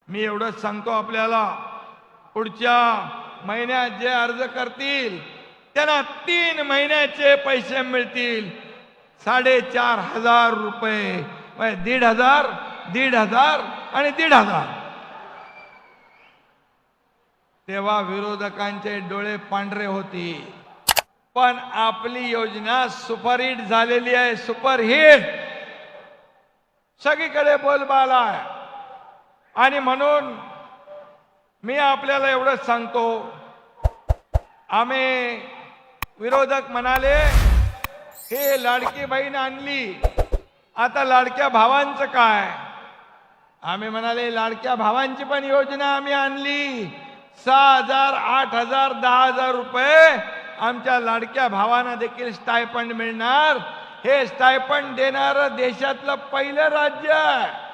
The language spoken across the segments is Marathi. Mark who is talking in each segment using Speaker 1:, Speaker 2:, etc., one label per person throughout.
Speaker 1: मी एवढंच सांगतो आपल्याला, पुढच्या महिन्यात जे अर्ज करतील त्यांना 3 महिन्याचे पैसे मिळतील 4,500 रुपये, 1,500, 1,500 आणि 1,500। तेव्हा विरोधकांचे डोळे पांढरे होतील, पण आपली योजना सुपरहिट झालेली आहे, सुपरहिट। सगळीकडे बोलबाला आहे आणि म्हणून मी आपल्याला एवढंच सांगतो, आम्ही विरोधक म्हणाले हे लाडकी बहीण आणली, आता लाडक्या भावांचं काय? आम्ही म्हणाले लाडक्या भावांची पण योजना आम्ही आणली, 6,000, 8,000, 10,000 रुपये आमच्या लाडक्या भावांना देखील स्टायपंड मिळणार। हे स्टायपंड देणारं देशातलं पहिलं राज्य आहे।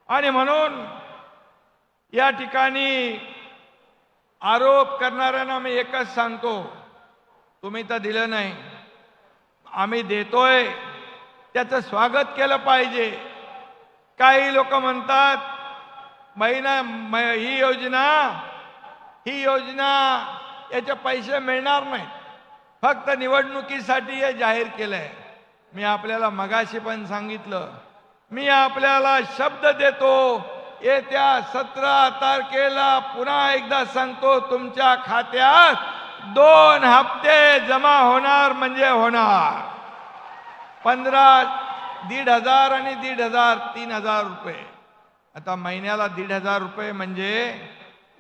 Speaker 1: आणि म्हणून या ठिकाणी आरोप करणाऱ्यांना मी एकच सांगतो, तुम्ही तर दिलं नाही, आम्ही देतोय त्याचं स्वागत केलं पाहिजे। काही लोक म्हणतात ही योजना याचे पैसे मिळणार नाहीत, फक्त निवडणुकीसाठी हे जाहीर केलंय। मी आपल्याला मगाशी पण सांगितलं, मी आपल्याला शब्द देतो, येत्या 17 तारखेला पुन्हा एकदा सांगतो, तुमच्या खात्यात 2 हप्ते जमा होणार म्हणजे होणार। 15, 1,500 आणि 1,500, 3,000 रुपये। आता महिन्याला 1,500 रुपये म्हणजे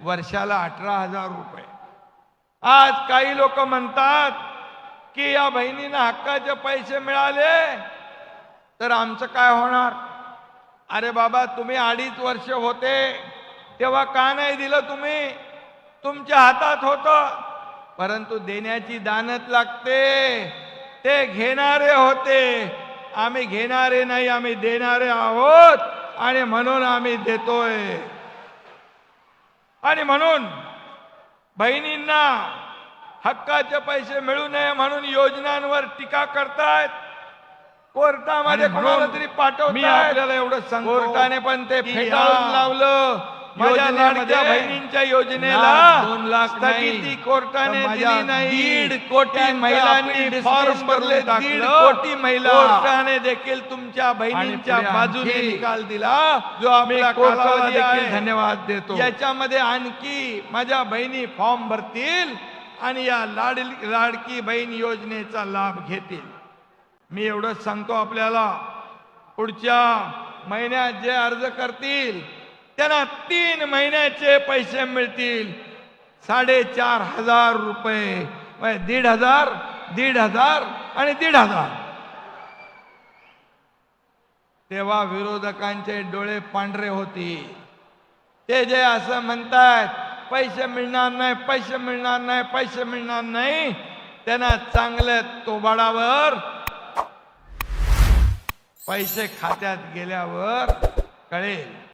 Speaker 1: वर्षाला 18,000 रुपये। आज काही लोक म्हणतात की या बहिणींना हक्काचे पैसे मिळाले तर आमचं काय होणार? अरे बाबा, तुम्ही 2.5 वर्ष होते तेव्हा का नाही दिलं? तुम्ही तुमच्या हातात होतं, परंतु देण्याची दानत लागते। ते घेणारे होते, आम्ही घेणारे नाही, आम्ही देणारे आहोत आणि म्हणून आम्ही देतोय। आणि म्हणून बहिणींना हक्काचे पैसे मिळू नये म्हणून योजनांवर टीका करतायत, कोर्टामध्ये कोणाला तरी पाठवतात। मी आपल्याला एवढंच सांगतो, कोर्टाने पण ते फेटाळून लावलं। माझ्या लाडक्या बहिणींच्या योजनेला 2 लाख स्थगिती कोर्टाने दिली नाही। 1.5 कोटी महिलांनी फॉर्म भरले, 1.5 कोटी महिला, कोर्टाने देखील तुमच्या बहिणींच्या बाजूने निकाल दिला, जो आपला कालावधी आहे। धन्यवाद देतो। याच्यामध्ये आणखी माझ्या बहिणी फॉर्म भरतील आणि या लाडकी बहीण योजनेचा लाभ घेतील। मी एवढंच सांगतो आपल्याला, पुढच्या महिन्यात जे अर्ज करतील त्यांना 3 महिन्याचे पैसे मिळतील 4,500 रुपये, 1,500, 1,500 आणि 1,500। तेव्हा विरोधकांचे डोळे पांढरे होतील। ते जे असं म्हणतात पैसे मिळणार नाही, पैसे मिळणार नाही, पैसे मिळणार नाही, त्यांना चांगल्या तोबाडावर पैसे खात्यात गेल्यावर कळेल।